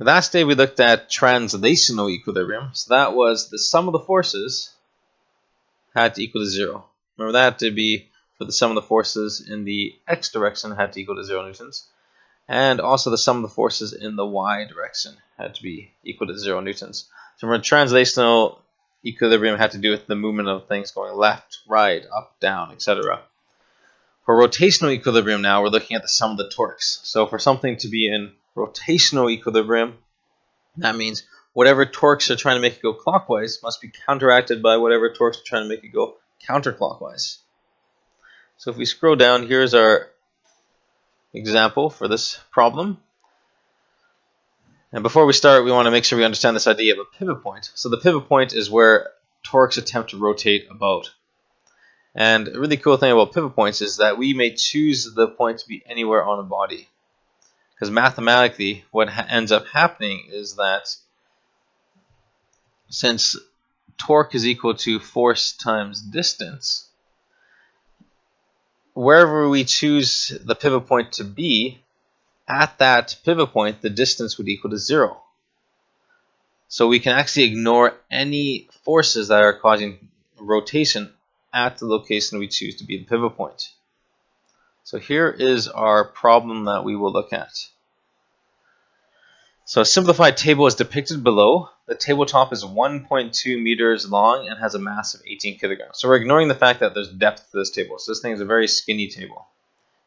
The last day we looked at translational equilibrium. So that was the sum of the forces had to equal to 0. Remember that to be for the sum of the forces in the x direction had to equal to 0 newtons. And also the sum of the forces in the y direction had to be equal to 0 newtons. So remember, translational equilibrium had to do with the movement of things going left, right, up, down, etc. For rotational equilibrium now, we're looking at the sum of the torques. So for something to be in rotational equilibrium, that means whatever torques are trying to make it go clockwise must be counteracted by whatever torques are trying to make it go counterclockwise. So if we scroll down, here's our example for this problem. And before we start, we want to make sure we understand this idea of a pivot point. So the pivot point is where torques attempt to rotate about. And a really cool thing about pivot points is that we may choose the point to be anywhere on a body. Because mathematically, what ends up happening is that since torque is equal to force times distance, wherever we choose the pivot point to be, at that pivot point, the distance would equal to 0. So we can actually ignore any forces that are causing rotation at the location we choose to be the pivot point. So here is our problem that we will look at. So a simplified table is depicted below. The tabletop is 1.2 meters long and has a mass of 18 kilograms. So we're ignoring the fact that there's depth to this table. So this thing is a very skinny table.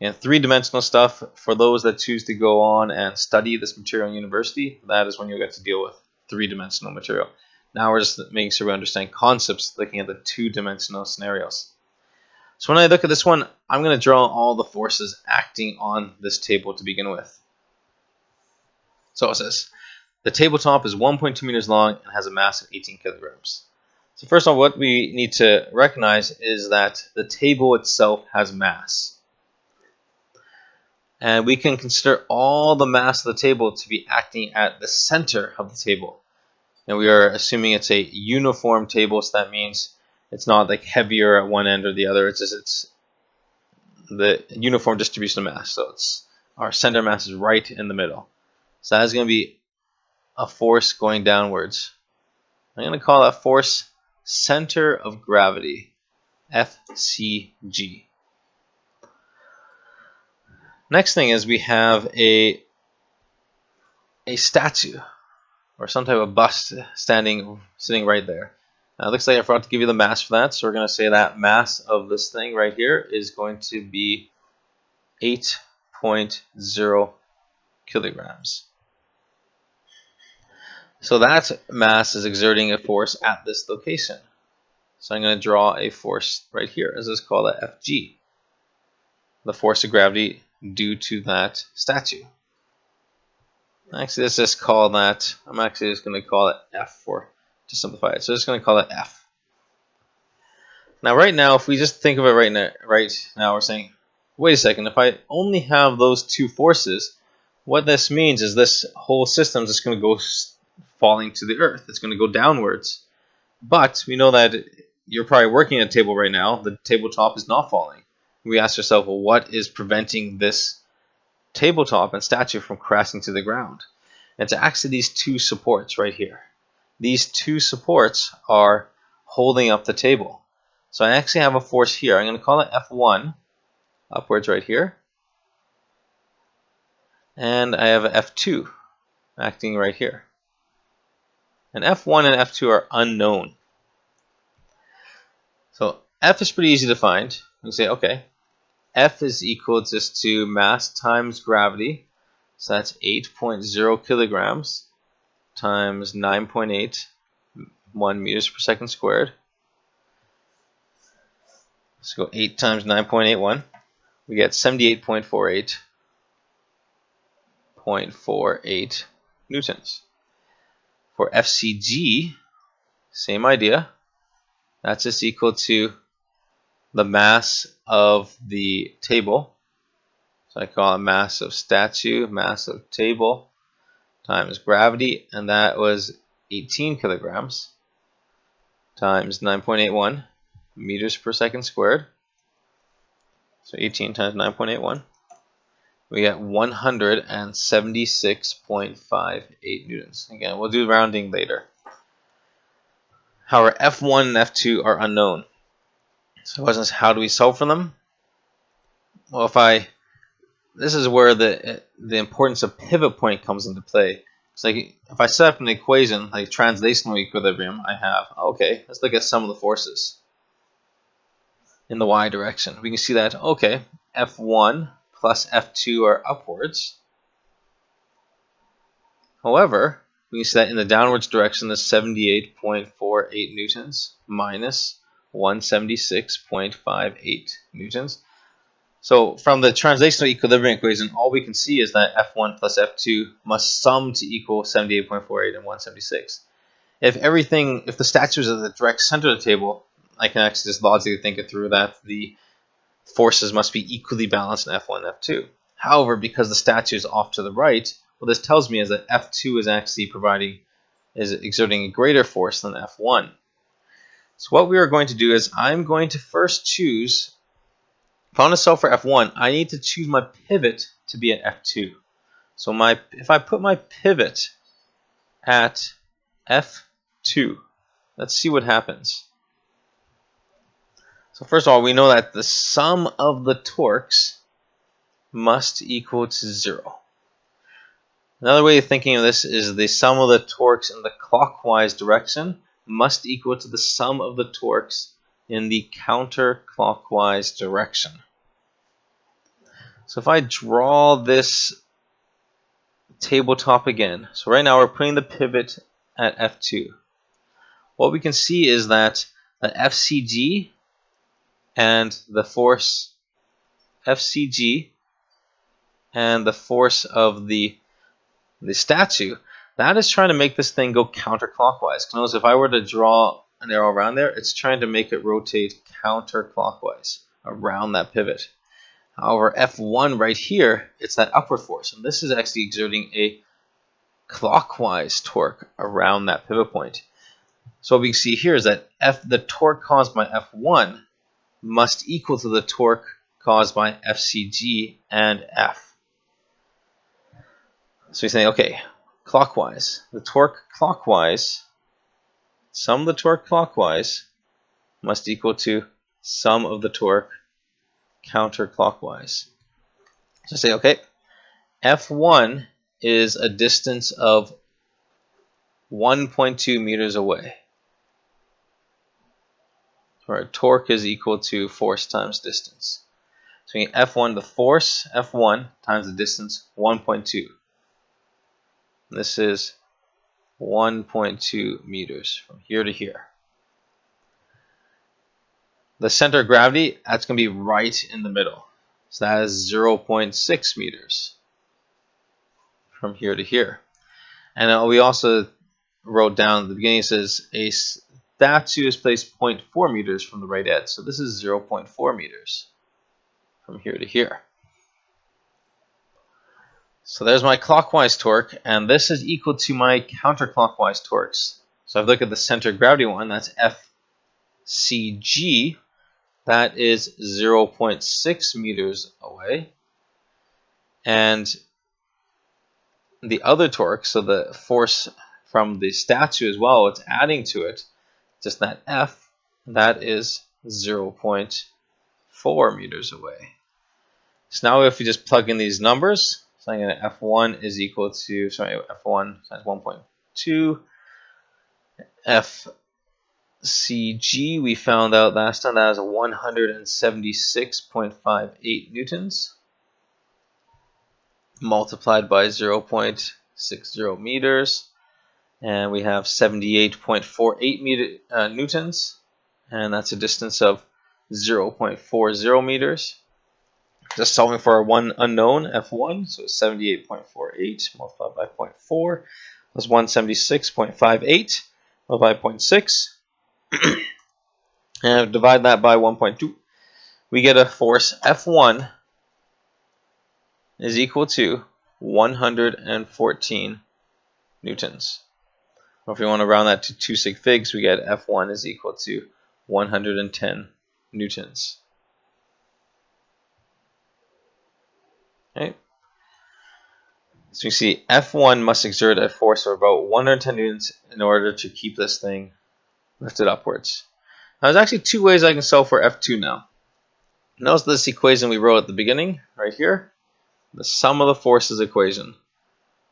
And three-dimensional stuff, for those that choose to go on and study this material in university, that is when you'll get to deal with three-dimensional material. Now we're just making sure we understand concepts, looking at the two-dimensional scenarios. So when I look at this one, I'm going to draw all the forces acting on this table to begin with. So it says, the tabletop is 1.2 meters long and has a mass of 18 kilograms. So first of all, what we need to recognize is that the table itself has mass. And we can consider all the mass of the table to be acting at the center of the table. And we are assuming it's a uniform table, so that means it's not like heavier at one end or the other. It's just it's the uniform distribution of mass. So it's our center mass is right in the middle. So that's going to be a force going downwards. I'm going to call that force center of gravity, FCG. Next thing is we have a statue or some type of bust sitting right there. Now it looks like I forgot to give you the mass for that, so we're going to say that mass of this thing right here is going to be 8.0 kilograms. So that mass is exerting a force at this location. So I'm going to draw a force right here. Let's just call that Fg, the force of gravity due to that statue. Actually, let's just call that, I'm actually just going to call it F to simplify it. So I'm just going to call it F. Now right now, if we just think of it right now, we're saying, wait a second, if I only have those two forces, what this means is this whole system is just going to go falling to the earth. It's going to go downwards. But we know that you're probably working at a table right now. The tabletop is not falling. We ask ourselves, well, what is preventing this tabletop and statue from crashing to the ground? And it's actually these two supports right here. These two supports are holding up the table. So I actually have a force here. I'm going to call it F1, upwards right here. And I have a F2 acting right here. And F1 and F2 are unknown. So F is pretty easy to find. You say, okay, F is equal just to mass times gravity. So that's 8.0 kilograms times 9.81 meters per second squared. Let's go 8 times 9.81. We get 78.48 newtons. For FCG, same idea. That's just equal to the mass of the table. So I call it mass of statue, mass of table, times gravity, and that was 18 kilograms times 9.81 meters per second squared. So 18 times 9.81. we get 176.58 newtons. Again, we'll do rounding later. However, F1 and F2 are unknown. So the question is, how do we solve for them? Well, this is where the importance of pivot point comes into play. It's like if I set up an equation like translational equilibrium, I have, okay, let's look at some of the forces in the y direction. We can see that, okay, F1 plus F2 are upwards. However, we can see that in the downwards direction, there's 78.48 newtons minus 176.58 newtons. So from the translational equilibrium equation, all we can see is that F1 plus F2 must sum to equal 78.48 and 176. If the statue is at the direct center of the table, I can actually just logically think it through that the forces must be equally balanced in F1 and F2. However, because the statue is off to the right, what this tells me is that F2 is actually exerting a greater force than F1. So what we are going to do is I'm going to first choose, if I want to solve for F1, I need to choose my pivot to be at F2. So if I put my pivot at F2, let's see what happens. So first of all, we know that the sum of the torques must equal to 0. Another way of thinking of this is the sum of the torques in the clockwise direction must equal to the sum of the torques in the counterclockwise direction. So if I draw this tabletop again, so right now we're putting the pivot at F2. What we can see is that the FCG and the force FCG and the force of the statue, that is trying to make this thing go counterclockwise. Notice if I were to draw an arrow around there, it's trying to make it rotate counterclockwise around that pivot. However, F1 right here, it's that upward force, and this is actually exerting a clockwise torque around that pivot point. So what we can see here is that the torque caused by F1 must equal to the torque caused by FCG and F. So we say, okay, clockwise, the torque clockwise, sum of the torque clockwise must equal to sum of the torque counterclockwise. So say, okay, F1 is a distance of 1.2 meters away. Or torque is equal to force times distance. So we get F1, the force F1 times the distance 1.2. This is 1.2 meters from here to here. The center of gravity, that's going to be right in the middle. So that is 0.6 meters from here to here. And we also wrote down at the beginning, it says a statue is placed 0.4 meters from the right edge. So this is 0.4 meters from here to here. So there's my clockwise torque, and this is equal to my counterclockwise torques. So if I look at the center of gravity one, that's FCG. That is 0.6 meters away. And the other torque, so the force from the statue as well, it's adding to it, just that F, that is 0.4 meters away. So now if we just plug in these numbers, so I'm going to F1 is equal to, F1 times 1.2, FCG, we found out last time that was 176.58 newtons, multiplied by 0.60 meters, and we have 78.48 newtons, and that's a distance of 0.40 meters. Just solving for our one unknown, F1, so it's 78.48 multiplied by 0.4 plus 176.58 multiplied by 0.6. And divide that by 1.2. We get a force F1 is equal to 114 newtons. Or if we want to round that to 2 sig figs, we get F1 is equal to 110 newtons. Okay. So you see F1 must exert a force of about 110 newtons in order to keep this thing lifted upwards. Now there's actually two ways I can solve for F2 now. Notice this equation we wrote at the beginning, right here, the sum of the forces equation.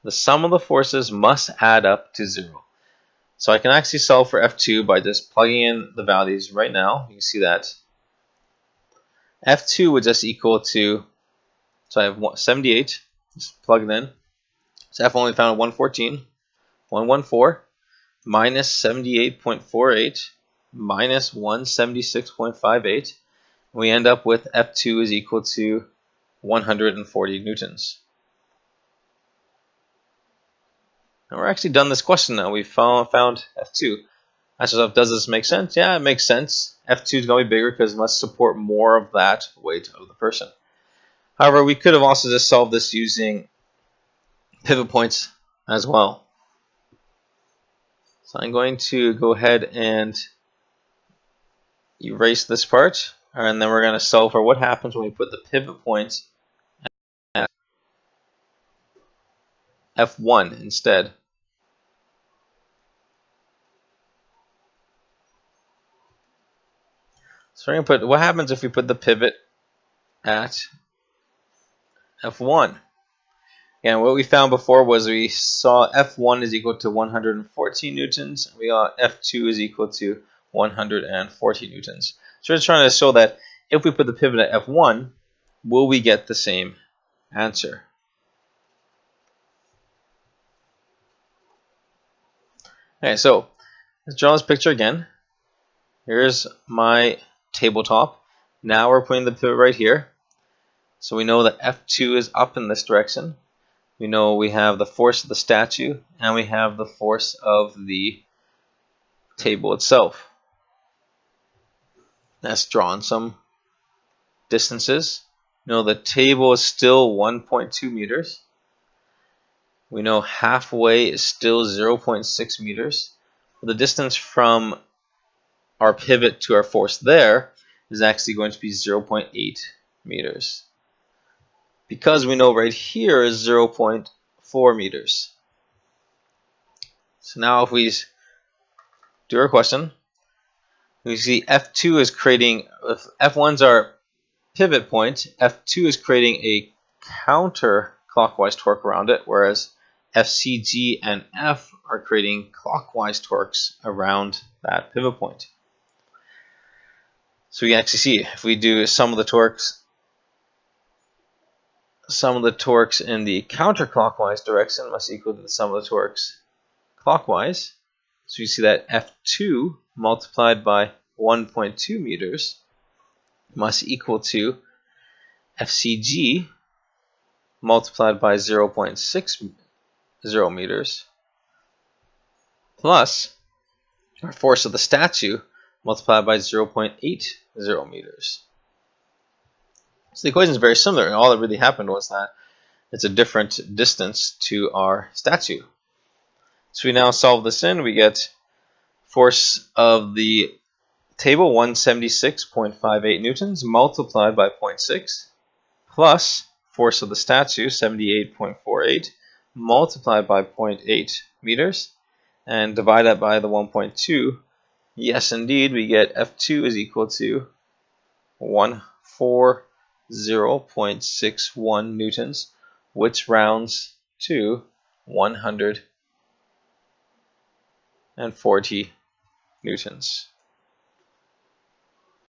The sum of the forces must add up to 0. So I can actually solve for F2 by just plugging in the values right now. You can see that F2 would just equal to, so I have 78, just plug it in. So F1 we found 114, 114 minus 78.48 minus 176.58. We end up with F2 is equal to 140 newtons. And we're actually done this question now. We've found F2. Ask yourself, does this make sense? Yeah, it makes sense. F2 is going to be bigger because it must support more of that weight of the person. However, we could have also just solved this using pivot points as well. So I'm going to go ahead and erase this part, and then we're going to solve for what happens when we put the pivot point at F1 instead. So we're going to put, what happens if we put the pivot at F1? Again, what we found before was we saw F1 is equal to 114 newtons. We got F2 is equal to 140 newtons. So we're trying to show that if we put the pivot at F1, will we get the same answer? Okay, so let's draw this picture again. Here's my tabletop. Now we're putting the pivot right here. So we know that F2 is up in this direction. We know we have the force of the statue, and we have the force of the table itself. Let's draw on some distances. We know the table is still 1.2 meters. We know halfway is still 0.6 meters. The distance from our pivot to our force there is actually going to be 0.8 meters. Because we know right here is 0.4 meters. So now if we do our question, we see F2 is creating, if F1's our pivot point, F2 is creating a counterclockwise torque around it, whereas FCG and F are creating clockwise torques around that pivot point. So we can actually see if we do some of the torques in the counterclockwise direction must equal to the sum of the torques clockwise. So you see that F2 multiplied by 1.2 meters must equal to FCG multiplied by 0.60 meters plus our force of the statue multiplied by 0.80 meters. So the equation is very similar, and all that really happened was that it's a different distance to our statue. So we now solve this in. We get force of the table 176.58 newtons multiplied by 0.6 plus force of the statue 78.48 multiplied by 0.8 meters and divide that by the 1.2. Yes, indeed, we get F2 is equal to 140.61 newtons, which rounds to 140 newtons.